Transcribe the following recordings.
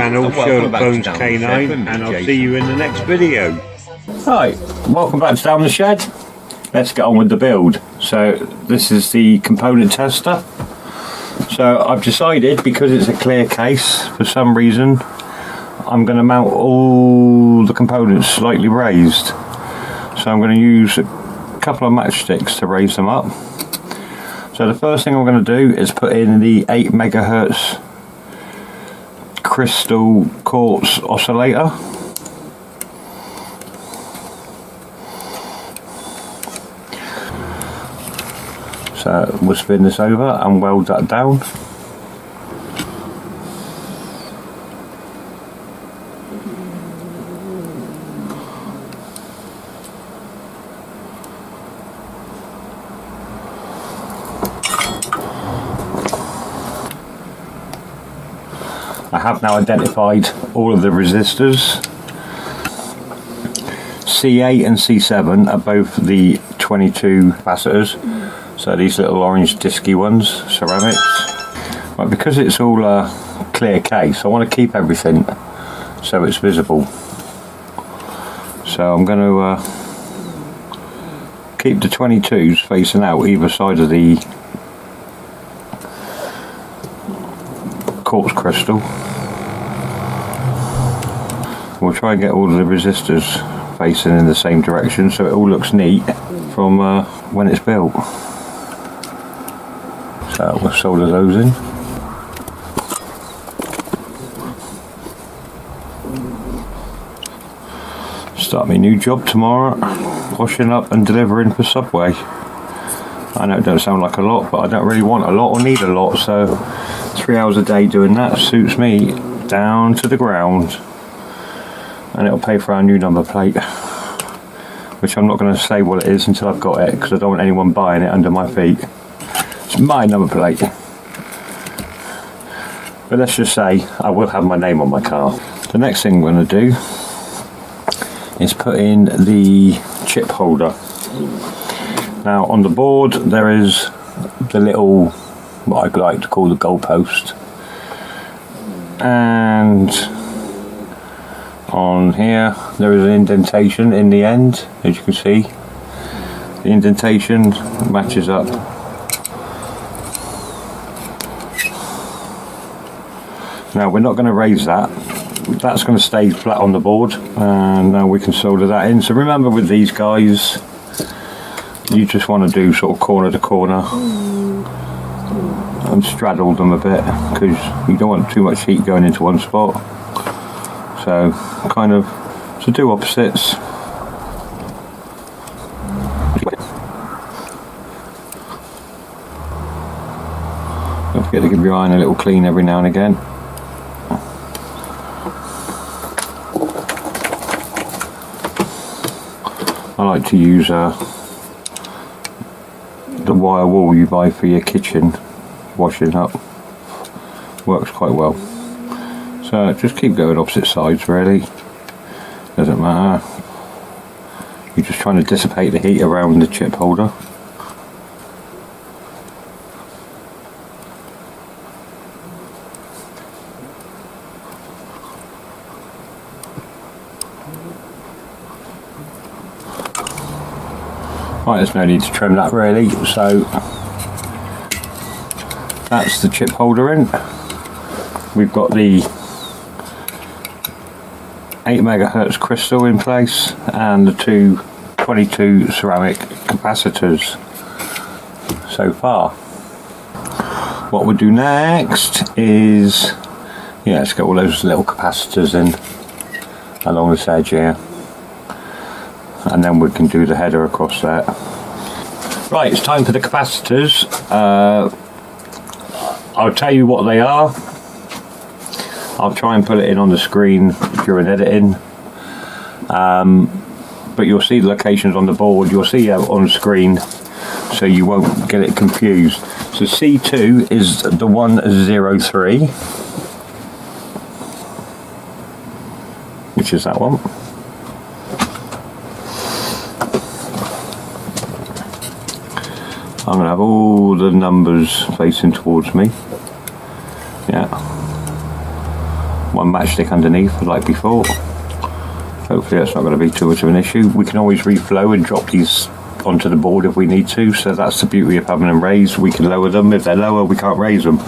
channel, Sherlock Bones K9, and I'll see you in the next video. Right, welcome back to Down the Shed. Let's get on with the build. So this is the component tester. So I've decided, because it's a clear case, for some reason I'm going to mount all the components slightly raised. So I'm going to use a couple of matchsticks to raise them up. So the first thing I'm going to do is put in the 8 megahertz crystal quartz oscillator. So we'll spin this over and weld that down. I have now identified all of the resistors. C8 and C7 are both the 22 capacitors. So these little orange disky ones, ceramics. Right, because it's all a clear case, I want to keep everything so it's visible. So I'm going to keep the 22s facing out either side of the quartz crystal. We'll try and get all of the resistors facing in the same direction so it all looks neat from when it's built. So we'll solder those in. Start my new job tomorrow, washing up and delivering for Subway. I know it don't sound like a lot, but I don't really want a lot or need a lot, so 3 hours a day doing that suits me down to the ground. And it'll pay for our new number plate, which I'm not going to say what it is until I've got it, because I don't want anyone buying it under my feet. It's my number plate. But let's just say I will have my name on my car. The next thing we're going to do is put in the chip holder. Now on the board there is the little, what I like to call the goalpost, and on here there is an indentation in the end, as you can see. The indentation matches up. Now we're not going to raise that, that's going to stay flat on the board, and now we can solder that in. So remember, with these guys you just want to do sort of corner to corner and straddle them a bit, because you don't want too much heat going into one spot. So kind of, so do opposites. Don't forget to give your iron a little clean every now and again. I like to use the wire wool you buy for your kitchen washing up. Works quite well. So just keep going opposite sides, really. Doesn't matter. You're just trying to dissipate the heat around the chip holder. Right, there's no need to trim that really, so that's the chip holder in. We've got the 8 megahertz crystal in place and the two 22 ceramic capacitors so far. What we'll do next is, yeah, let's get all those little capacitors in along this edge here, and then we can do the header across there. Right, it's time for the capacitors. I'll tell you what they are. I'll try and put it in on the screen during editing, but you'll see the locations on the board, you'll see it on the screen, so you won't get it confused. So C2 is the 103, which is that one. I'm going to have all the numbers facing towards me. Yeah. one matchstick underneath like before. Hopefully that's not going to be too much of an issue. We can always reflow and drop these onto the board if we need to, so that's the beauty of having them raised. We can lower them. If they're lower, we can't raise them.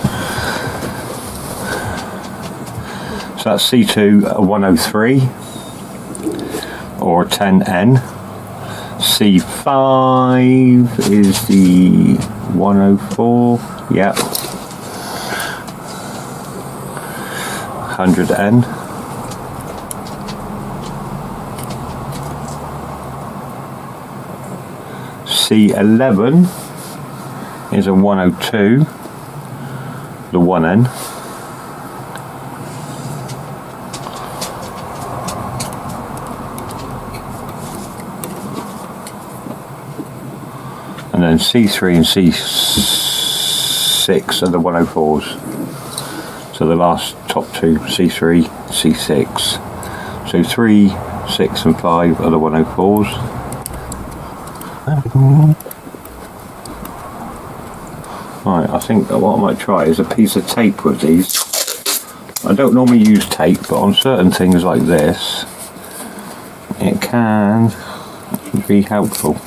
So that's C2 a 103 or a 10N. C5 is the 104, yep. 100N. C11 is a 102, the 1N. And then C3 and C6 are the 104s. So the last top two, C3, C6. So 3, 6 and 5 are the 104s. Right, I think that what I might try is a piece of tape with these. I don't normally use tape, but on certain things like this, it can be helpful.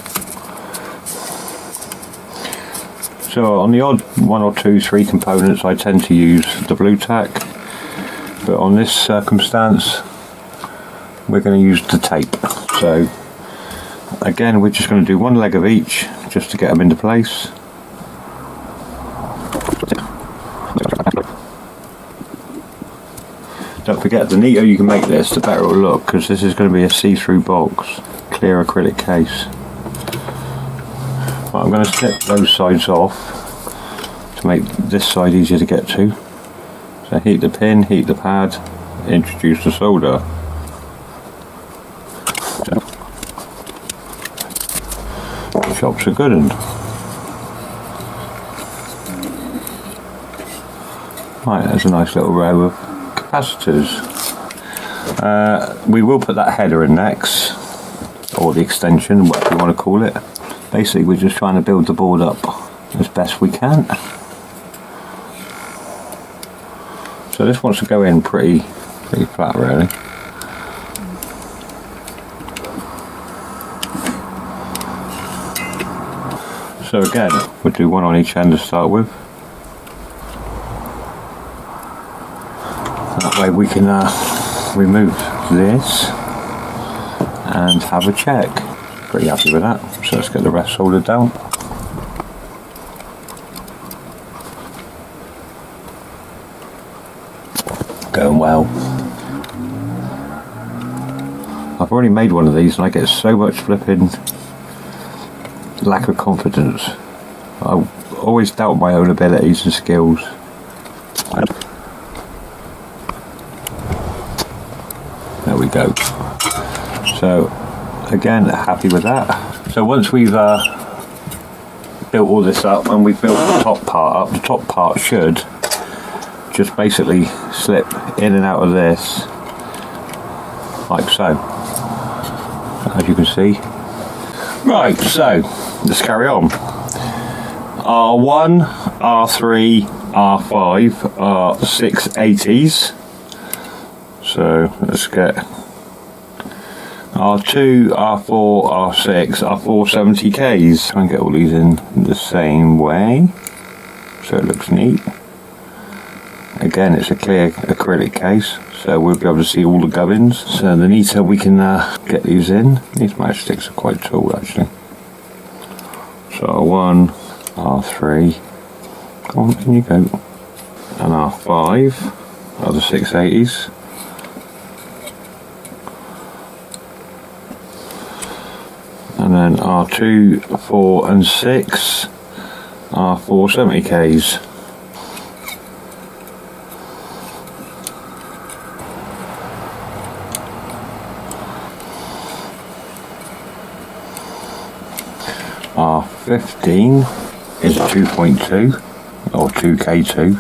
So on the odd 1 or 2, 3 components, I tend to use the blue tack, but on this circumstance, we're going to use the tape. So again, we're just going to do one leg of each, just to get them into place. Don't forget, the neater you can make this, the better it will look, because this is going to be a see-through box, clear acrylic case. Right, I'm going to snip those sides off to make this side easier to get to. So heat the pin, heat the pad, introduce the solder. Shops are good and right, there's a nice little row of capacitors. We will put that header in next, or the extension, whatever you want to call it. Basically, we're just trying to build the board up as best we can. So this wants to go in pretty flat, really. So again, we'll do one on each end to start with. That way we can remove this and have a check. Pretty happy with that. So let's get the rest soldered down. Going well. I've already made one of these and I get so much flipping lack of confidence. I always doubt my own abilities and skills. There we go. So again, happy with that. So once we've built all this up and we've built the top part up, the top part should just basically slip in and out of this like so, as you can see. Right, so let's carry on. R1, R3, R5 are 680s. So let's get R2, R4, R6 are 470Ks. Try and get all these in the same way so it looks neat. Again, it's a clear acrylic case, so we'll be able to see all the gubbins. So the neater we can get these in. These matchsticks are quite tall actually. So R1, R3, come on, can you go? And R5 are the 680s. And then R2, 4 and 6 are 470Ks. R15 is a 2.2 or 2K2.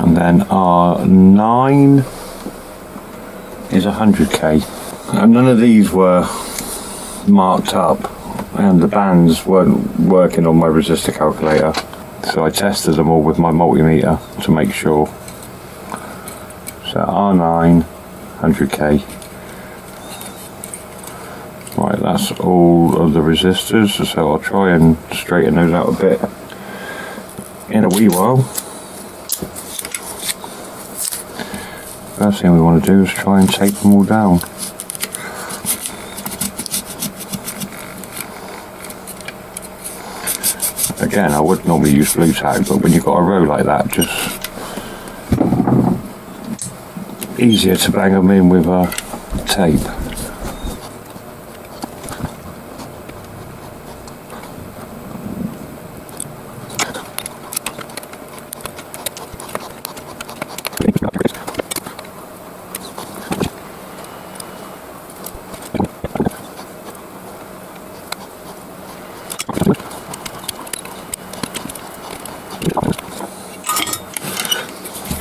And then R9 is 100K. And none of these were marked up and the bands weren't working on my resistor calculator. So I tested them all with my multimeter to make sure. So R9, 100k. Right, that's all of the resistors, so I'll try and straighten those out a bit in a wee while. First thing we want to do is try and tape them all down. Again, I would normally use blue tack, but when you've got a row like that, just easier to bang them in with tape.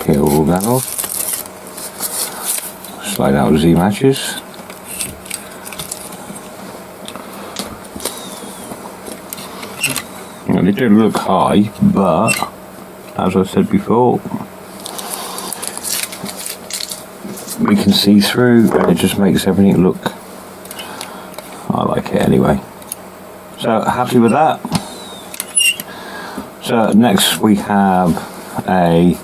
Peel all that off. Slide out the Z matches. Well, they do look high, but as I said before, we can see through and it just makes everything look, I like it anyway. So happy with that. So next we have a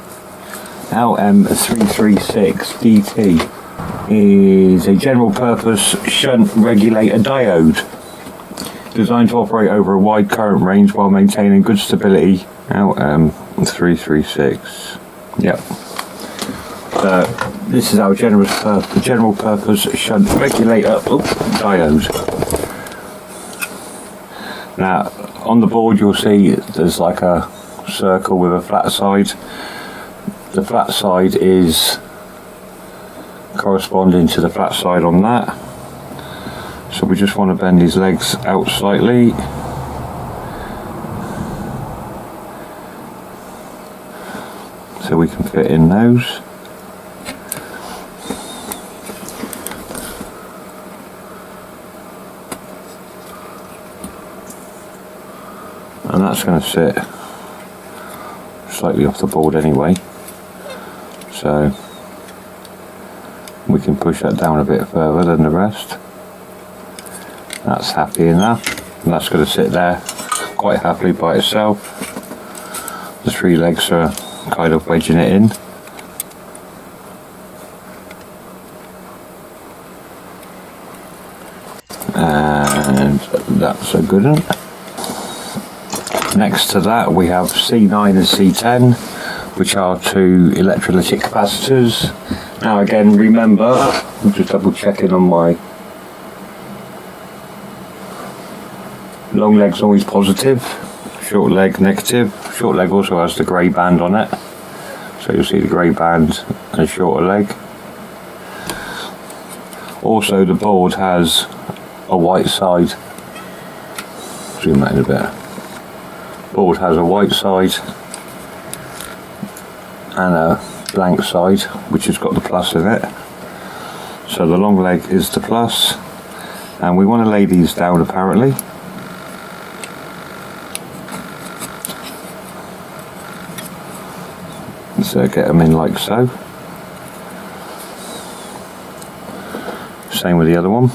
LM336 DT. Is a general purpose shunt regulator diode designed to operate over a wide current range while maintaining good stability. LM336. Yep. So this is our general purpose shunt regulator diode. Now on the board you'll see there's like a circle with a flat side. The flat side is corresponding to the flat side on that. So we just want to bend these legs out slightly. So we can fit in those. And that's going to sit slightly off the board anyway. So we can push that down a bit further than the rest. That's happy enough, and that's going to sit there quite happily by itself. The three legs are kind of wedging it in. And that's a good one. Next to that we have C9 and C10, which are two electrolytic capacitors. Now again, remember, I'm just double checking on my long leg's always positive, short leg negative. Short leg also has the grey band on it, so you'll see the grey band and a shorter leg. Also the board has a white side. Zoom that in a bit. Board has a white side and a blank side, which has got the plus in it. So the long leg is the plus, and we want to lay these down apparently. So get them in like so. Same with the other one.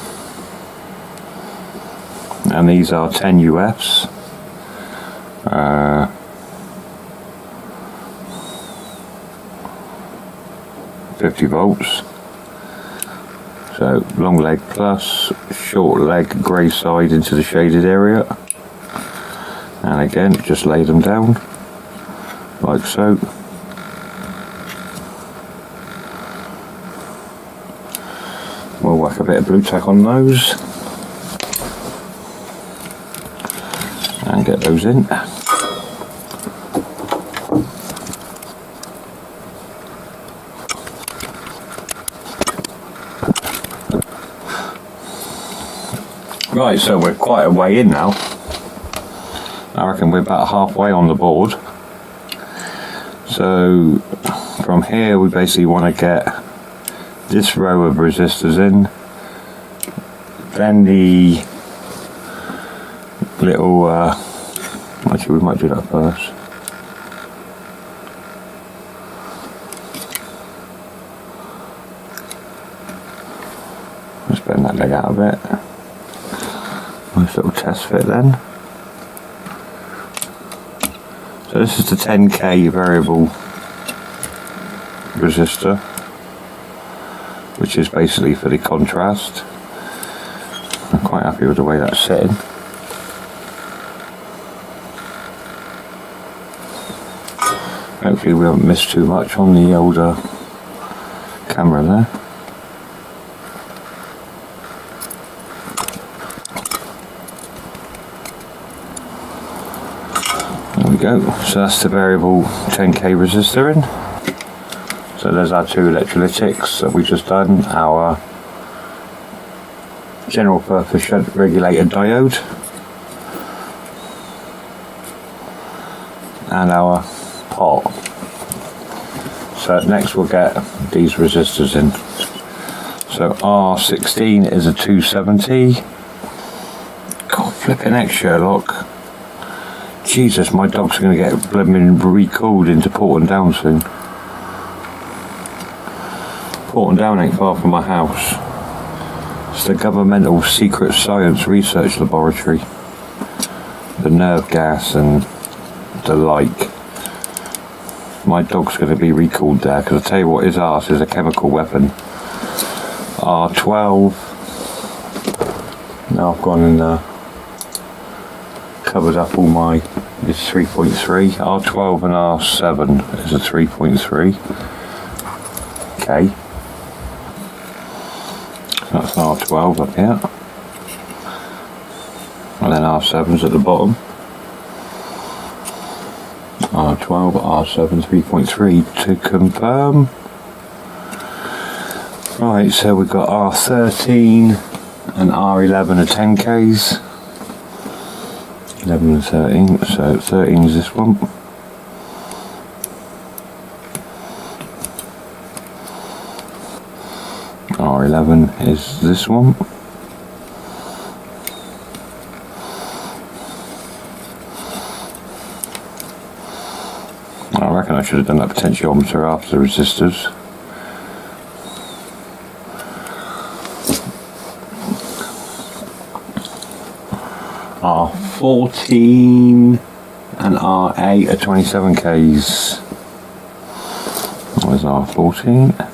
And these are 10 UFs. 50 volts. So long leg plus, short leg grey side into the shaded area, and again just lay them down like so. We'll whack a bit of blue tack on those and get those in. Right, so we're quite a way in now. I reckon we're about halfway on the board. So from here we basically want to get this row of resistors in, then the little actually we might do that first. that leg out of it. Nice little test fit then. So this is the 10k variable resistor, which is basically for the contrast. I'm quite happy with the way that's sitting. Hopefully we haven't missed too much on the older camera there. There we go. So that's the variable 10k resistor in. So there's our two electrolytics that we've just done. Our general purpose shunt regulator diode and our pot. So next we'll get these resistors in. So R16 is a 270. God, flipping heck, Sherlock. Jesus, my dog's going to get blooming recalled into Porton Down soon. Porton Down ain't far from my house. It's the governmental secret science research laboratory. The nerve gas and the like. My dog's going to be recalled there, because I tell you what, his arse is a chemical weapon. R12. Now I've gone and covered up all my, it's 3.3. R12 and R7 is a 3.3. Okay. That's R12 up here. And then R7's at the bottom. R12, R7, 3.3 to confirm. Right, so we've got R13 and R11 are 10Ks. 11 and 13, so 13 is this one. R11 is this one. I reckon I should have done that potentiometer after the resistors. R14 and R8 are 27Ks. Where's R14?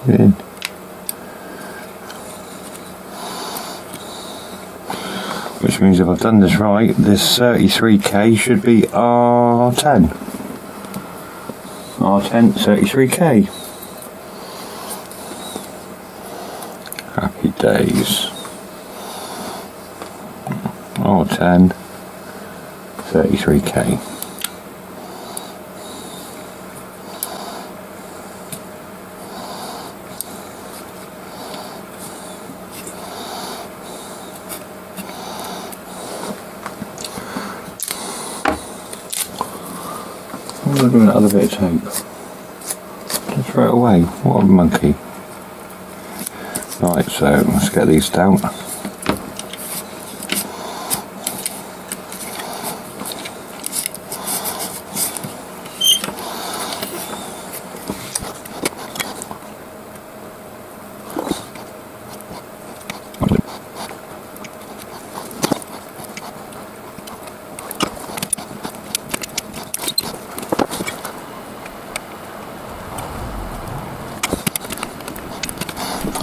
Good. Which means if I've done this right, this 33k should be R10. R10, 33k. Happy days. R10, 33k. What am I doing that other bit of tape? Just throw it away. What a monkey. Right, so let's get these down.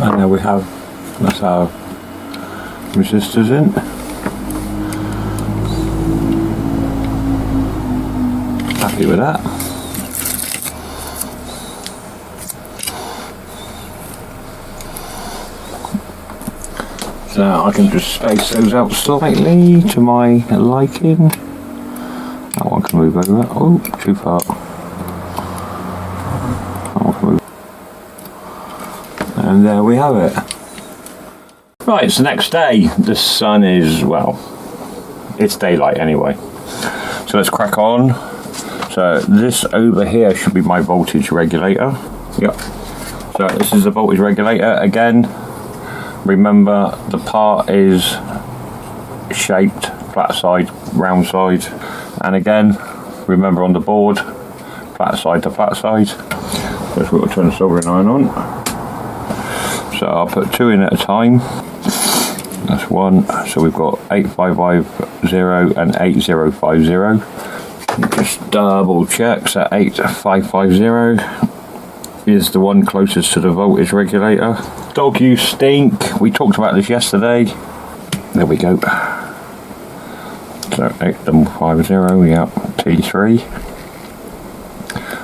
And there we have, that's our resistors in. Happy with that. So I can just space those out slightly to my liking. That one can move over. Oh, too far. And there we have it. Right, it's the next day. The sun is, well, it's daylight anyway. So let's crack on So this over here should be my voltage regulator. Yep. So this is the voltage regulator again. Remember the part is shaped, flat side, round side, and again remember on the board, flat side to flat side. First we've got to turn the soldering iron on. So I'll put 2 in at a time. That's 1. So we've got 8550 and 8050. Just double check. So 8550 is the one closest to the voltage regulator. Dog, you stink. We talked about this yesterday. There we go. So 8750, yeah, T3.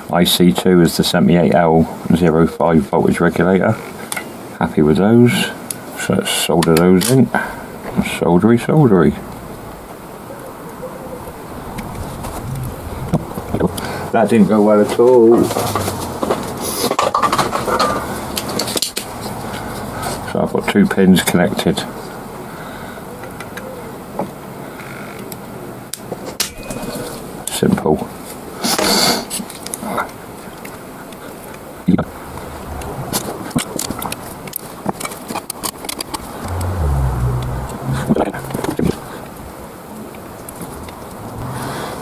IC2 is the 78L05 voltage regulator. Happy with those. So let's solder those in. Soldery. That didn't go well at all. So I've got 2 pins connected. Simple.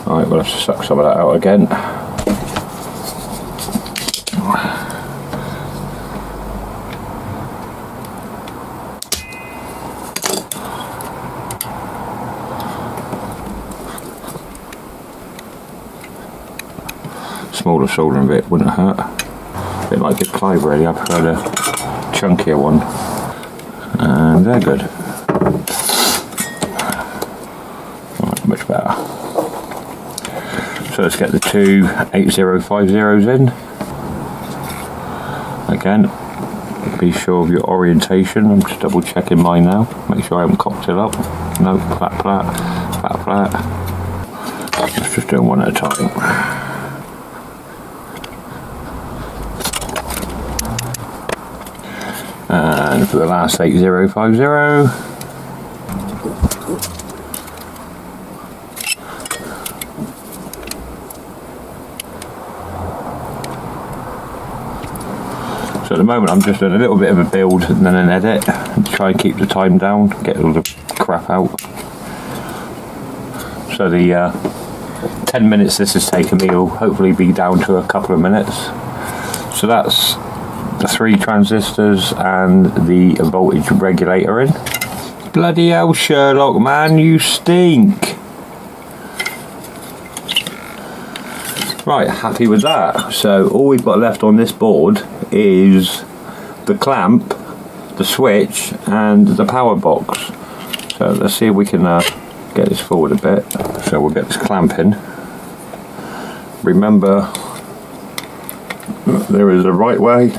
Alright, we'll have to suck some of that out again. Smaller soldering bit wouldn't hurt. A bit like this Clive really, I prefer the chunkier one. And they're good. Right, much better. So let's get the 2 8050s in. Again, be sure of your orientation. I'm just double checking mine now. Make sure I haven't cocked it up. No, flat. Let's just do them one at a time. And for the last 8050. So at the moment I'm just doing a little bit of a build and then an edit to try and keep the time down, get all the crap out. So the 10 minutes this has taken me will hopefully be down to a couple of minutes. So that's the 3 transistors and the voltage regulator in. Bloody hell, Sherlock, man, you stink. Right, happy with that. So all we've got left on this board is the clamp, the switch and the power box. So let's see if we can get this forward a bit. So we'll get this clamp in. Remember, there is a right way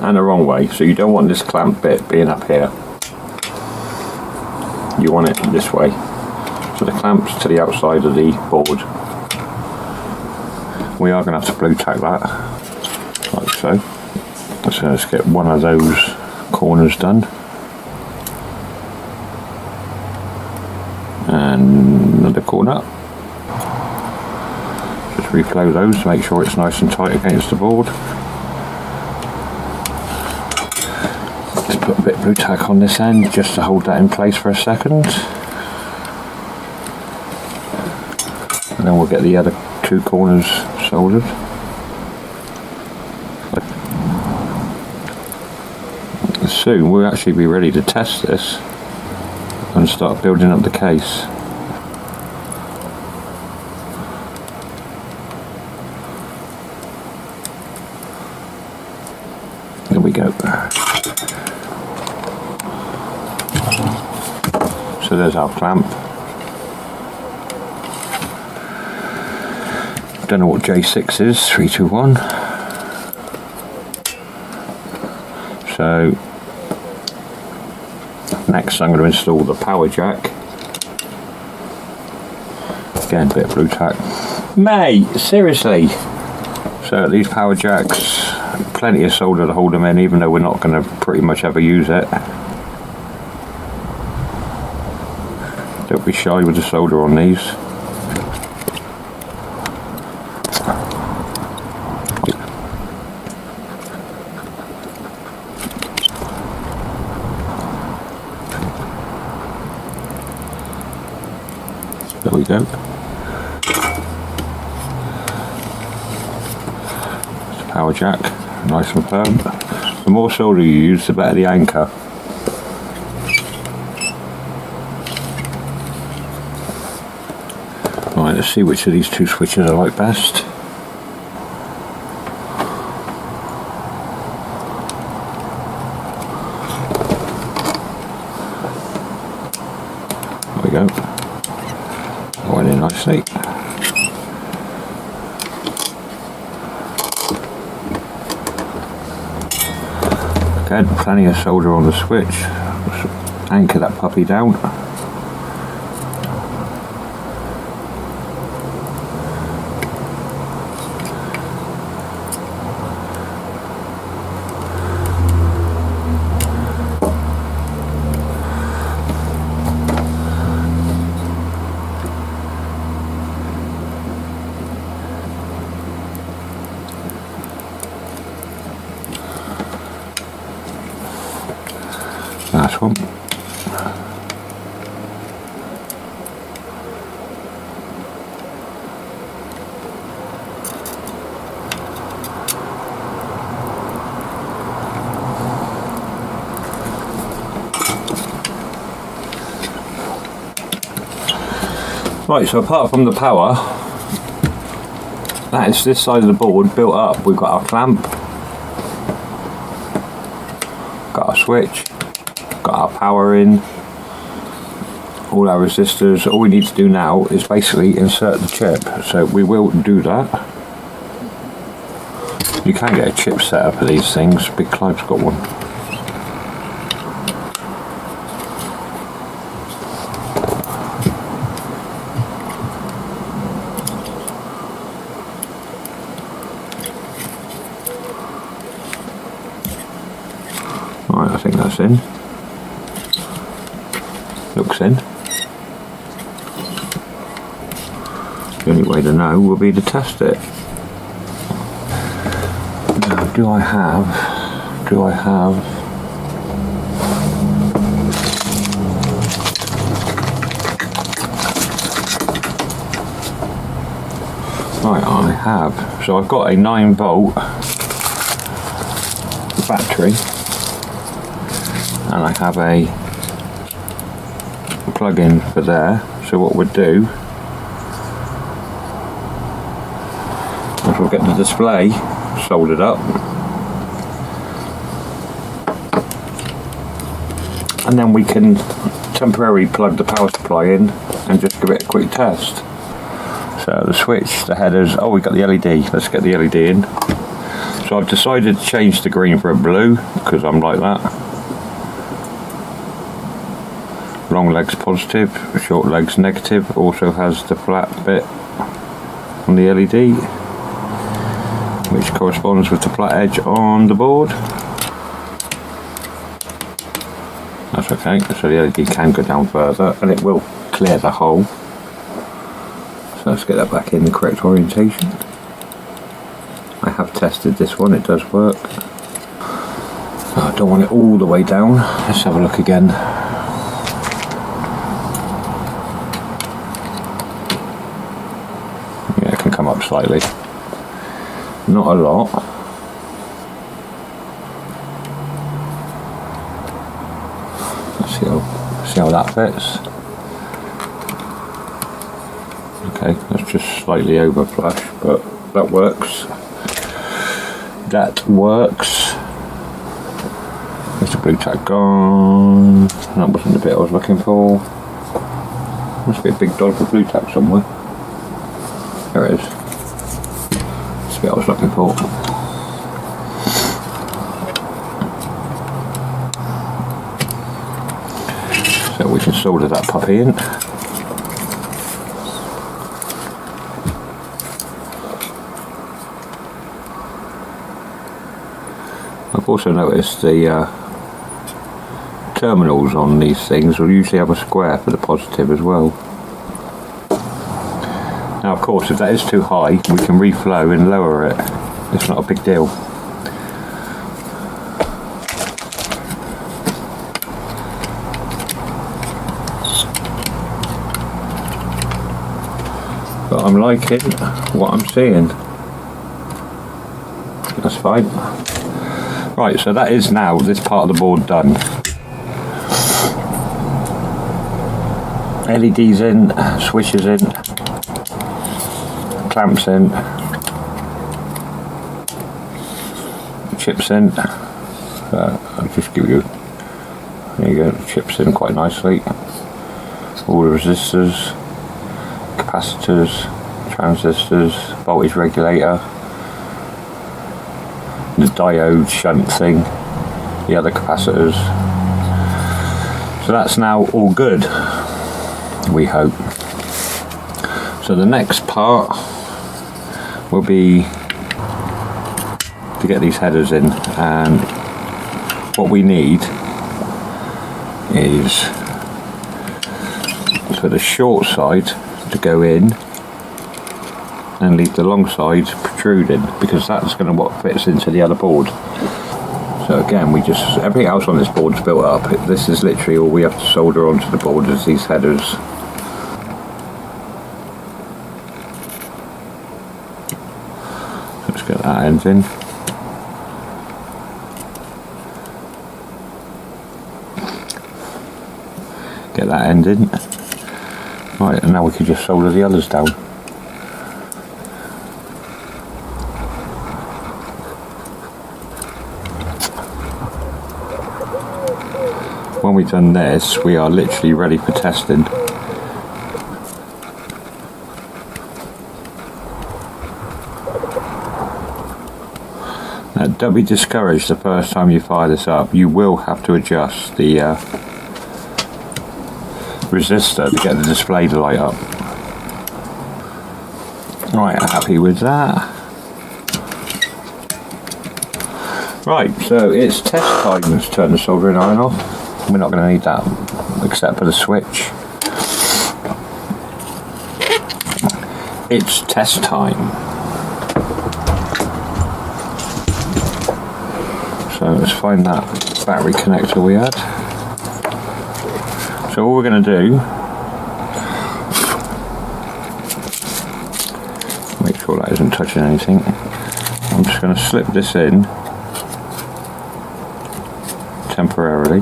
and a wrong way, so you don't want this clamp bit being up here. You want it this way. So the clamp's to the outside of the board. We are going to have to blue tack that, like so. So let's get one of those corners done. And another corner. Just reflow those to make sure it's nice and tight against the board. Just put a bit of blue tack on this end just to hold that in place for a second. And then we'll get the other 2 corners soldered. Soon we'll actually be ready to test this and start building up the case. There we go. So there's our clamp. Don't know what J6 is, 321. So next I'm going to install the power jack. Again, a bit of blue tack. Mate, seriously. So these power jacks, plenty of solder to hold them in, even though we're not going to pretty much ever use it. Don't be shy with the solder on these. we go. Power jack, nice and firm. The more solder you use, the better the anchor. Right, let's see which of these two switches I like best. There we go. That went in nicely. Again, plenty of solder on the switch. Let's anchor that puppy down. Nice one. Right, so apart from the power, that is this side of the board built up. We've got our clamp, got our switch, got our power in, all our resistors. All we need to do now is basically insert the chip, so we will do that. You can get a chip set up of these things. Big Clive's got one. Right, I think that's in. Looks in. The only way to know will be to test it. Now, do I have right, I have. So I've got a 9-volt battery, and I have a plug-in for there. So what we'll do is we'll get the display soldered up, and then we can temporarily plug the power supply in and just give it a quick test. So the switch, the headers, oh, we've got the LED. Let's get the LED in. So I've decided to change the green for a blue because I'm like that. Long legs positive, short legs negative. Also has the flat bit on the LED, which corresponds with the flat edge on the board. That's okay, so the LED can go down further and it will clear the hole. So let's get that back in the correct orientation. I have tested this one, it does work. I don't want it all the way down. Let's have a look again. Yeah, it can come up slightly. Not a lot. Let's see how that fits. Okay, that's just slightly over flush, but that works. That works. There's the blue tack gone. That wasn't the bit I was looking for. Must be a big dog of blue tack somewhere. There it is. That's the bit I was looking for. So we can solder that puppy in. I've also noticed the terminals on these things will usually have a square for the positive as well. Now of course if that is too high we can reflow and lower it. It's not a big deal. but I'm liking what I'm seeing. That's fine. Right, so that is now this part of the board done. LEDs in, switches in, clamps in, chips in. I'll just give you, there you go, chips in quite nicely. All the resistors, capacitors, transistors, voltage regulator, the diode shunt thing, the other capacitors. So that's now all good, we hope. So the next part will be to get these headers in, and what we need is for the short side to go in and leave the long side protruding, because that's going to what fits into the other board. So again, we just, everything else on this board is built up. This is literally all we have to solder onto the board is these headers. Let's get that end in. Get that end in. Right, and now we can just solder the others down. When we've done this, we are literally ready for testing. Now, don't be discouraged the first time you fire this up. You will have to adjust the resistor to get the display to light up. Right, happy with that. Right, so it's test time. Let's turn the soldering iron off. We're not going to need that except for the switch. It's test time. So let's find that battery connector we had. So all we're going to do, make sure that isn't touching anything. I'm just going to slip this in temporarily,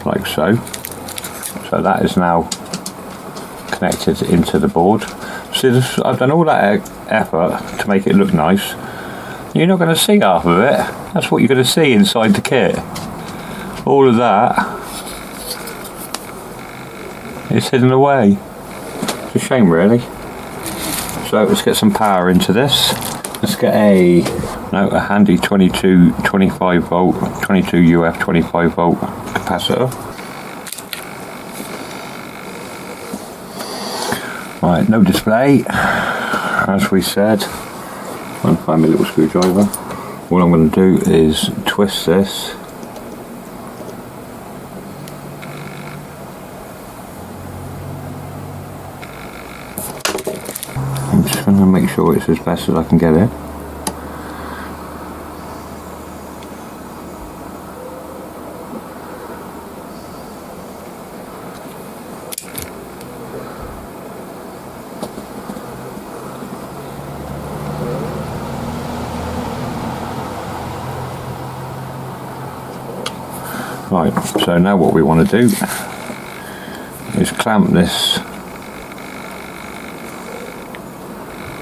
like so. So that is now connected into the board. See, this, I've done all that effort to make it look nice. You're not going to see half of it. That's what you're going to see inside the kit. All of that is hidden away. It's a shame, really. So let's get some power into this. Let's get a handy 25 volt, 22 UF 25 volt capacitor. Right, no display, as we said. I'll find my little screwdriver. All I'm going to do is twist this. I'm just going to make sure it's as best as I can get it. Right, so now what we want to do is clamp this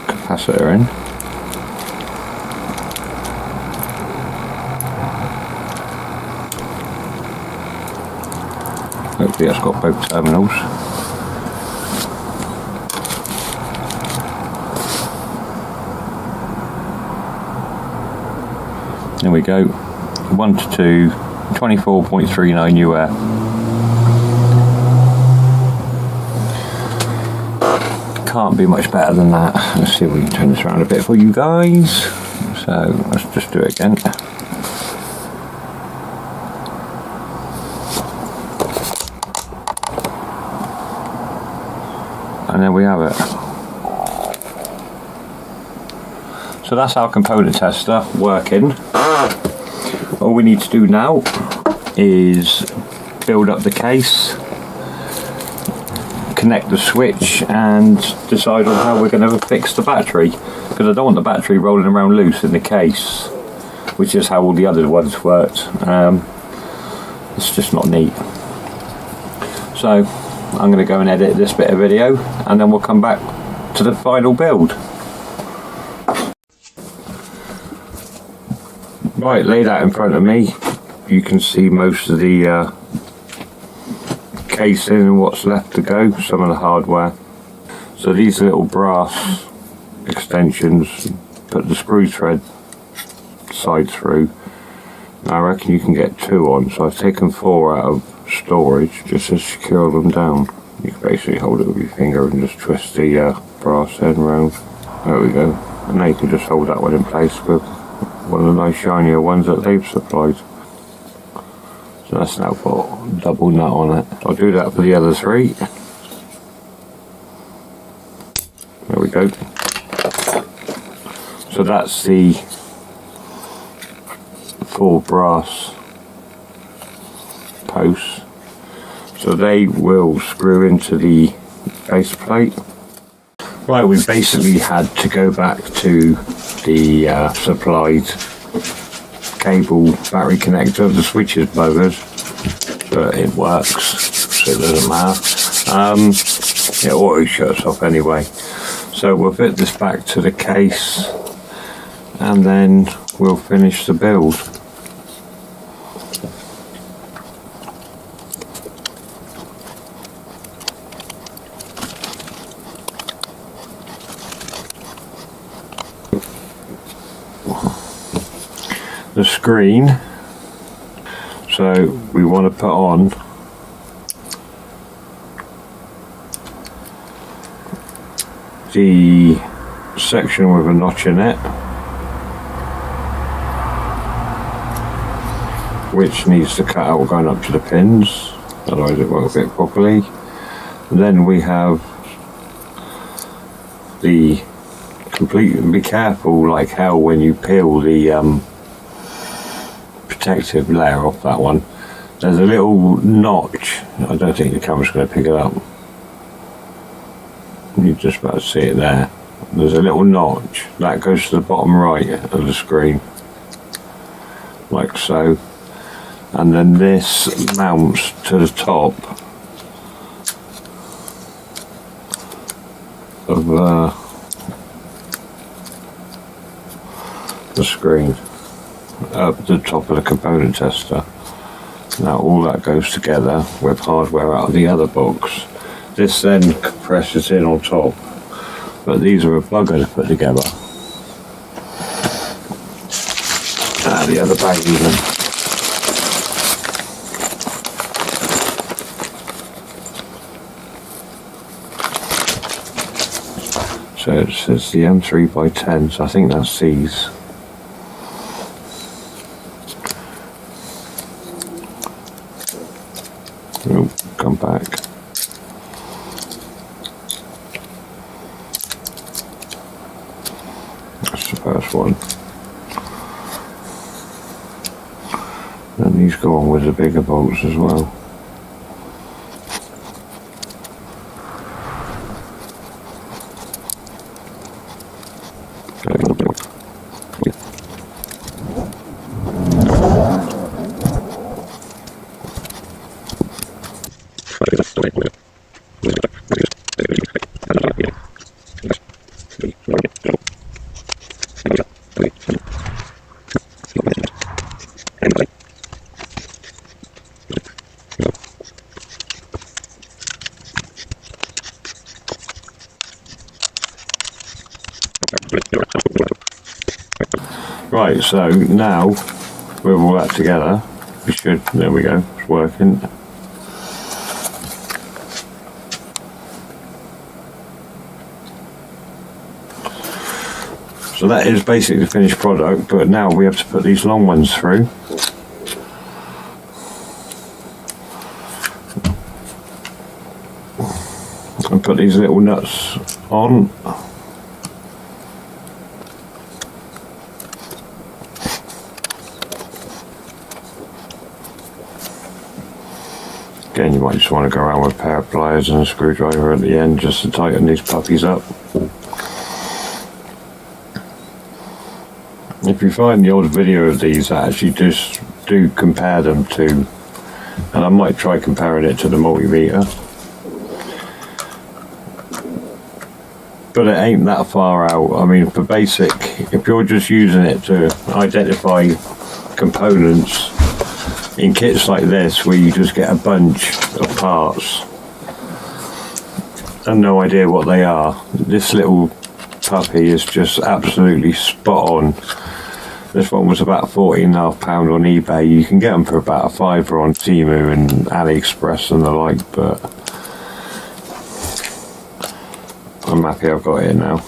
capacitor in. Hopefully that's got both terminals. There we go, 1 to 2. 24.39 UF. Can't be much better than that. Let's see if we can turn this around a bit for you guys. So let's just do it again. And there we have it. So that's our component tester working. All we need to do now is build up the case, connect the switch and decide on how we're going to fix the battery, because I don't want the battery rolling around loose in the case, which is how all the other ones worked. It's just not neat. So I'm going to go and edit this bit of video, and then we'll come back to the final build. Right, laid out in front of me, you can see most of the casing and what's left to go, some of the hardware. So these little brass extensions put the screw thread side through. Now I reckon you can get 2 on, so I've taken 4 out of storage just to secure them down. You can basically hold it with your finger and just twist the brass end round. There we go. And now you can just hold that one in place with one of the nice shinier ones that they've supplied. So that's now got double nut on it. I'll do that for the other 3. There we go. So that's the 4 brass posts. So they will screw into the base plate. Right, we basically had to go back to the supplied cable battery connector. The switch is bogus, but it works, so it doesn't matter. It always shuts off anyway. So we'll fit this back to the case, and then we'll finish the build. The screen, so we want to put on the section with a notch in it, which needs to cut out going up to the pins, otherwise it won't fit properly. And then we have the complete, and be careful like hell when you peel the protective layer off that one. There's a little notch. I don't think the camera's going to pick it up. You just about to see it there. There's a little notch that goes to the bottom right of the screen, like so. And then this mounts to the top of the screen, up the top of the component tester. Now all that goes together with hardware out of the other box. This then compresses in on top, but these are a bugger to put together. The other bag even. So it says the M3x10, so I think that's these. Oh, come back. That's the first one. And these go on with the bigger bolts as well. Right, so now with all that together, we should, there we go, it's working. So that is basically the finished product, but now we have to put these long ones through. And put these little nuts on. Again, you might just want to go around with a pair of pliers and a screwdriver at the end just to tighten these puppies up. If you find the old video of these, I actually just do compare them to, and I might try comparing it to the multimeter, but it ain't that far out. I mean, for basic, if you're just using it to identify components in kits like this, where you just get a bunch of parts and no idea what they are, this little puppy is just absolutely spot on. This one was about £14.5 on eBay. You can get them for about a £5 on Temu and AliExpress and the like, but I'm happy I've got it now.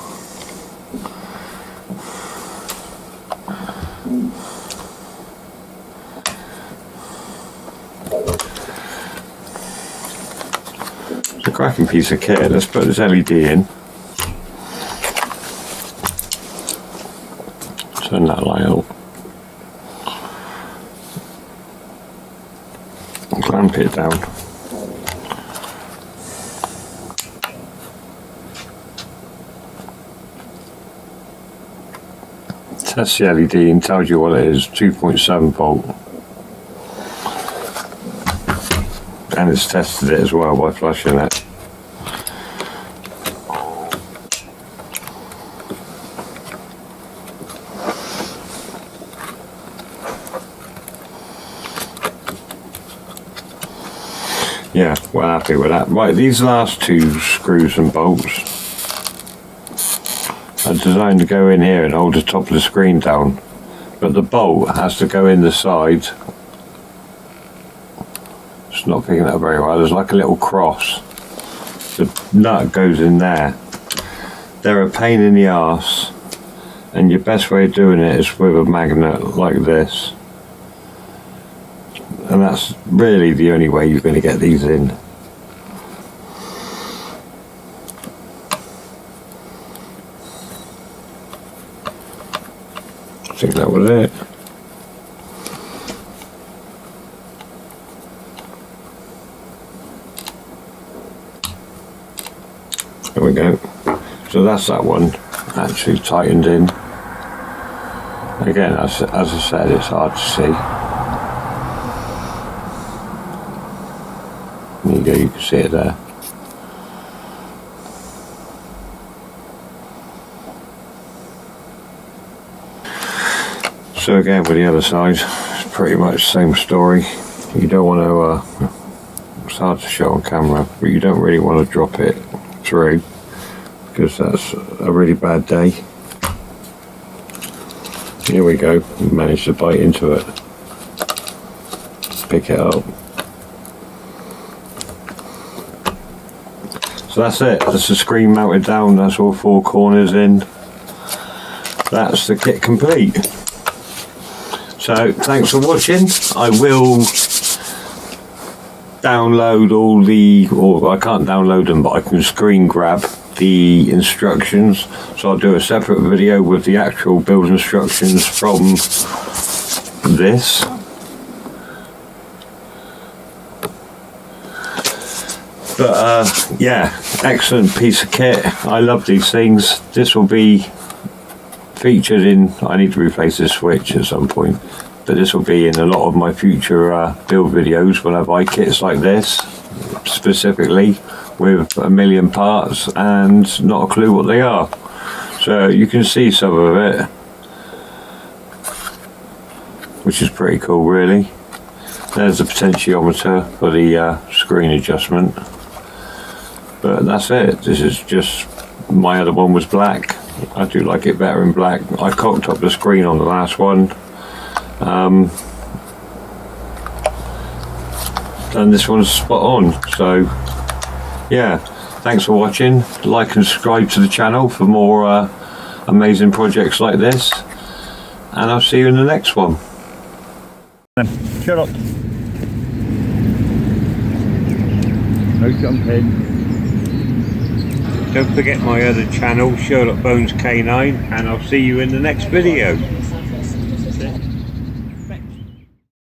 It's a cracking piece of kit. Let's put this LED in. Turn that light up. Clamp it down. Test the LED and tells you what it is, 2.7 volt. And it's tested it as well by flashing it. Yeah, we're happy with that. Right, these last two screws and bolts are designed to go in here and hold the top of the screen down, but the bolt has to go in the side. It's not picking that very well. There's like a little cross. The nut goes in there. They're a pain in the arse, and your best way of doing it is with a magnet like this. And that's really the only way you're going to get these in. I think that was it. There we go. So that's that one actually tightened in. Again, as I said, it's hard to see. There you go, you can see it there. So again, with the other side, it's pretty much the same story. You don't want to, it's hard to show on camera, but you don't really want to drop it through, because that's a really bad day. Here we go, managed to bite into it. Pick it up. So that's it, that's the screen mounted down, that's all four corners in. That's the kit complete. So thanks for watching. I will download all the, or I can't download them, but I can screen grab the instructions. So I'll do a separate video with the actual build instructions from this. But yeah, excellent piece of kit. I love these things. This will be featured in, I need to replace this switch at some point, but this will be in a lot of my future build videos when I buy kits like this, specifically with a million parts and not a clue what they are. So you can see some of it, which is pretty cool really. There's the potentiometer for the screen adjustment. But that's it. This is just, my other one was black. I do like it better in black. I cocked up the screen on the last one. And this one's spot on. So yeah, thanks for watching. Like and subscribe to the channel for more amazing projects like this. And I'll see you in the next one. Shut up. No jumping. Don't forget my other channel, Sherlock Bones K9, and I'll see you in the next video.